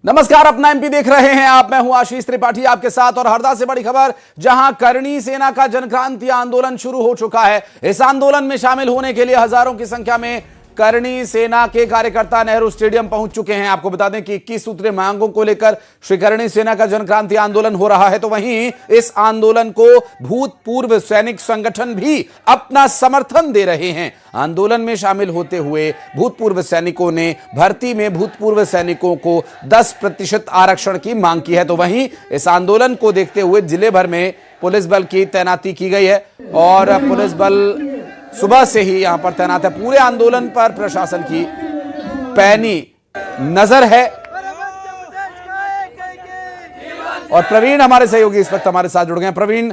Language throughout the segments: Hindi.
नमस्कार, अपना एमपी देख रहे हैं आप। मैं हूं आशीष त्रिपाठी आपके साथ और हरदा से बड़ी खबर, जहां करणी सेना का जनक्रांति आंदोलन शुरू हो चुका है। इस आंदोलन में शामिल होने के लिए हजारों की संख्या में करणी सेना के कार्यकर्ता नेहरू स्टेडियम पहुंच चुके हैं। आपको बता दें कि 21 सूत्रीय मांगों को लेकर श्री करणी सेना का जनक्रांति आंदोलन हो रहा है। तो वहीं इस आंदोलन को भूतपूर्व सैनिक संगठन भी अपना समर्थन दे रहे हैं। आंदोलन में शामिल होते हुए भूतपूर्व सैनिकों ने भर्ती में भूतपूर्व सैनिकों को 10% आरक्षण की मांग की है। तो वहीं इस आंदोलन को देखते हुए जिले भर में पुलिस बल की तैनाती की गई है और पुलिस बल सुबह से ही यहां पर तैनात है। पूरे आंदोलन पर प्रशासन की पैनी नजर है। और प्रवीण हमारे सहयोगी इस वक्त हमारे साथ जुड़ गए हैं। प्रवीण,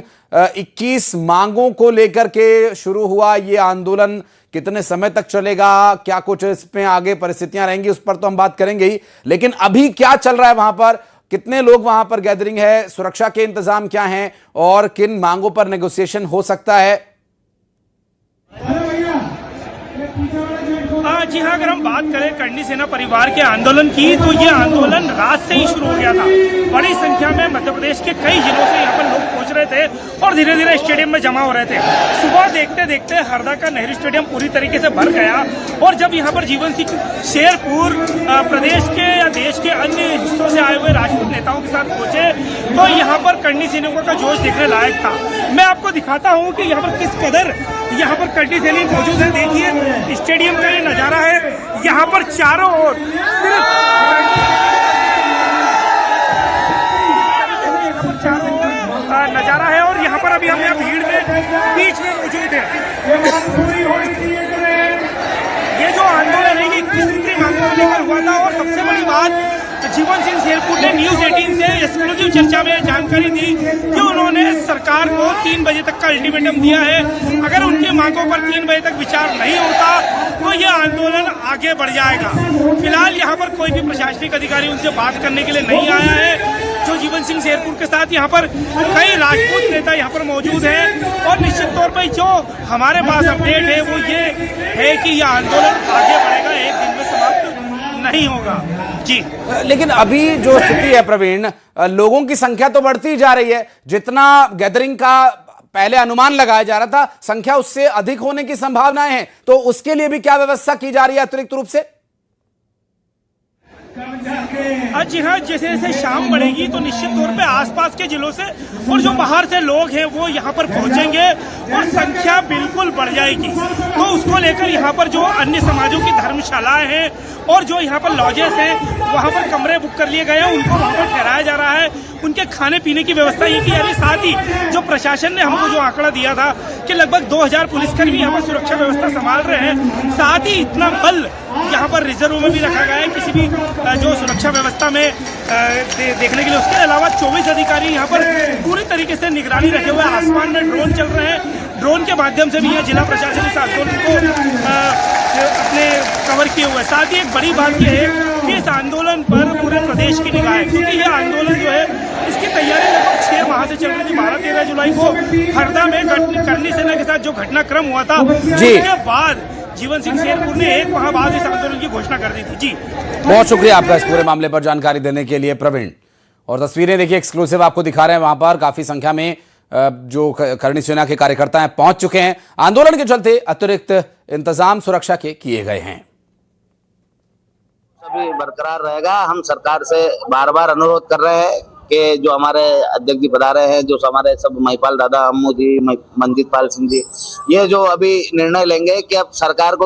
21 मांगों को लेकर के शुरू हुआ ये आंदोलन कितने समय तक चलेगा, क्या कुछ इसमें आगे परिस्थितियां रहेंगी, उस पर तो हम बात करेंगे ही, लेकिन अभी क्या चल रहा है वहां पर? कितने लोग वहां पर गैदरिंग है, सुरक्षा के इंतजाम क्या हैं और किन मांगों पर नेगोशिएशन हो सकता है? जी हाँ, अगर हम बात करें करणी सेना परिवार के आंदोलन की, तो ये आंदोलन रात से ही शुरू हो गया था। बड़ी संख्या में मध्य प्रदेश के कई जिलों से यहाँ पर लोग पहुंच रहे थे और धीरे धीरे स्टेडियम में जमा हो रहे थे। सुबह देखते देखते हरदा का नेहरू स्टेडियम पूरी तरीके से भर गया और जब यहाँ पर जीवन सिंह शेरपुर प्रदेश के या देश के अन्य हिस्सों से आए हुए राजपूत नेताओं के साथ पहुंचे तो यहाँ पर करणी सैनिकों का जोश देखने लायक था। मैं आपको दिखाता हूँ कि यहाँ पर किस कदर यहाँ पर करणी सैनिक मौजूद है। देखिए स्टेडियम का ये नजारा है। यहाँ पर चारों ओर नजारा है और यहाँ पर अभी हम यहाँ भीड़ में बीच में मौजूद है। ये जो आंदोलन है ये 21 सूत्री मांगों को लेकर हुआ था और सबसे बड़ी बात जीवन सिंह शेरपुर ने न्यूज 18 से एक्सक्लूसिव चर्चा में जानकारी दी कि उन्होंने सरकार को 3 बजे तक का अल्टीमेटम दिया है। अगर उनकी मांगों पर 3 बजे तक विचार नहीं होता तो ये आंदोलन आगे बढ़ जाएगा। फिलहाल यहाँ पर कोई भी प्रशासनिक अधिकारी उनसे बात करने के लिए नहीं आया है। जो जीवन सिंह शेरपुर के साथ यहाँ पर कई राजपूत नेता यहाँ पर मौजूद हैं और निश्चित तौर पर जो हमारे पास अपडेट है वो ये है कि यह आंदोलन आगे बढ़ेगा, एक दिन में समाप्त नहीं होगा। जी, लेकिन अभी जो स्थिति है प्रवीण, लोगों की संख्या तो बढ़ती जा रही है। जितना गैदरिंग का पहले अनुमान लगाया जा रहा था, संख्या उससे अधिक होने की संभावनाएं हैं। तो उसके लिए भी क्या व्यवस्था की जा रही है अतिरिक्त रूप से? जी हाँ, जैसे जैसे शाम बढ़ेगी तो निश्चित तौर पे आसपास के जिलों से और जो बाहर से लोग हैं वो यहाँ पर पहुंचेंगे और संख्या बिल्कुल बढ़ जाएगी। तो उसको लेकर यहाँ पर जो अन्य समाजों की धर्मशालाएं हैं और जो यहाँ पर लॉजेस हैं वहाँ पर कमरे बुक कर लिए गए हैं, उनको वहाँ पर ठहराया जा रहा है। उनके खाने पीने की व्यवस्था ये की जा रही है। साथ ही जो प्रशासन ने हमको जो आंकड़ा दिया था कि लगभग 2000 पुलिसकर्मी यहाँ पर सुरक्षा व्यवस्था संभाल रहे हैं। साथ ही इतना बल यहाँ पर रिजर्व में भी रखा गया है किसी भी जो सुरक्षा व्यवस्था में देखने के लिए। उसके अलावा 24 अधिकारी यहाँ पर पूरी तरीके से निगरानी रखे हुए। आसमान में ड्रोन चल रहे हैं, ड्रोन के माध्यम से भी यह जिला प्रशासन इस आंदोलन को अपने कवर किए हुए। साथ ही एक बड़ी बात यह है कि इस आंदोलन पर पूरे प्रदेश की निगाह है, क्योंकि यह आंदोलन जो है इसकी तैयारी लगभग 6 माह से चल रही थी। 12-13 जुलाई को हरदा में करणी सेना के साथ जो घटनाक्रम हुआ था उसके बाद जीवन सिंह शेरपुर ने 1 माह बाद इस आंदोलन की घोषणा कर दी थी। जी, बहुत शुक्रिया आपका इस पूरे मामले पर जानकारी देने के लिए प्रवीण। और तस्वीरें देखिए एक्सक्लूसिव आपको दिखा रहे हैं। वहां पर काफी संख्या में जो करणी सेना के कार्यकर्ता हैं पहुंच चुके हैं। आंदोलन के चलते अतिरिक्त इंतजाम सुरक्षा के किए गए हैं। सभी बरकरार रहेगा। हम सरकार से बार बार अनुरोध कर रहे हैं कि जो हमारे अध्यक्ष जी पधारे हैं, जो हमारे सब महिपाल दादा, अम्मू जी, मंजीत पाल सिंह जी, ये जो अभी निर्णय लेंगे कि अब सरकार को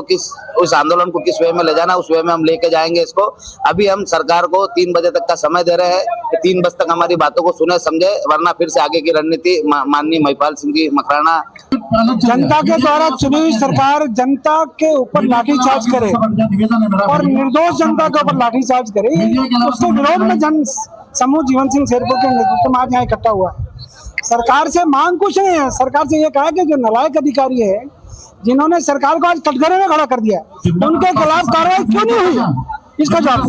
उस आंदोलन को किस वे में ले जाना, उस वे में हम लेके जाएंगे इसको। अभी हम सरकार को 3 बजे तक का समय दे रहे हैं कि 3 बजे तक हमारी बातों को सुने समझे, वरना फिर से आगे की रणनीति माननीय महिपाल सिंह जी मकराना। जनता के द्वारा चुनी हुई सरकार जनता के ऊपर लाठीचार्ज करे और निर्दोष जनता के ऊपर लाठीचार्ज करे, उसके विरोध में जन समूह जीवन सिंह शेरपुर के नेतृत्व में आज यहाँ इकट्ठा हुआ है। सरकार से मांग कुछ नहीं है। सरकार से ये कहा कि जो नालायक अधिकारी है जिन्होंने सरकार को आज कटघरे में खड़ा कर दिया, उनके खिलाफ कार्रवाई क्यों नहीं हुई, इसका जवाब।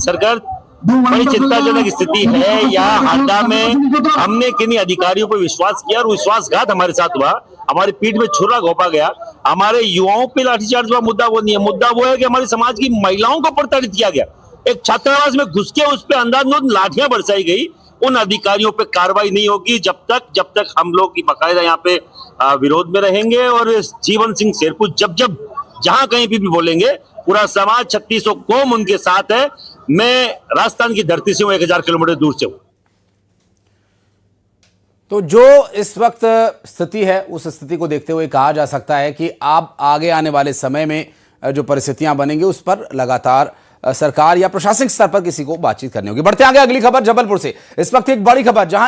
सरकार बड़ी चिंताजनक स्थिति है। यहाँ हरदा में हमने किन्हीं अधिकारियों पर विश्वास किया और विश्वासघात हमारे साथ हुआ। हमारी पीठ में छुरा घोंपा गया। हमारे युवाओं पे लाठीचार्ज हुआ। मुद्दा वो नहीं है, मुद्दा वो है कि हमारे समाज की महिलाओं को प्रताड़ित किया गया। एक छात्रावास में घुस के उस पर अंधाधुंध लाठियां बरसाई गई, उन अधिकारियों पे कार्रवाई नहीं होगी जब तक हम लोग की बाकायदा यहाँ पे विरोध में रहेंगे। और जीवन सिंह शेरपुर जब जहां कहीं भी बोलेंगे, पूरा समाज 3600 कौम उनके साथ है। मैं राजस्थान की धरती से हूं, 1000 किलोमीटर दूर से हूं। तो जो इस वक्त स्थिति है, उस स्थिति को देखते हुए कहा जा सकता है कि आप आगे आने वाले समय में जो परिस्थितियां बनेंगी उस पर लगातार सरकार या प्रशासनिक स्तर पर किसी को बातचीत करनी होगी। बढ़ते आगे, अगली खबर जबलपुर से। इस वक्त एक बड़ी खबर, जहां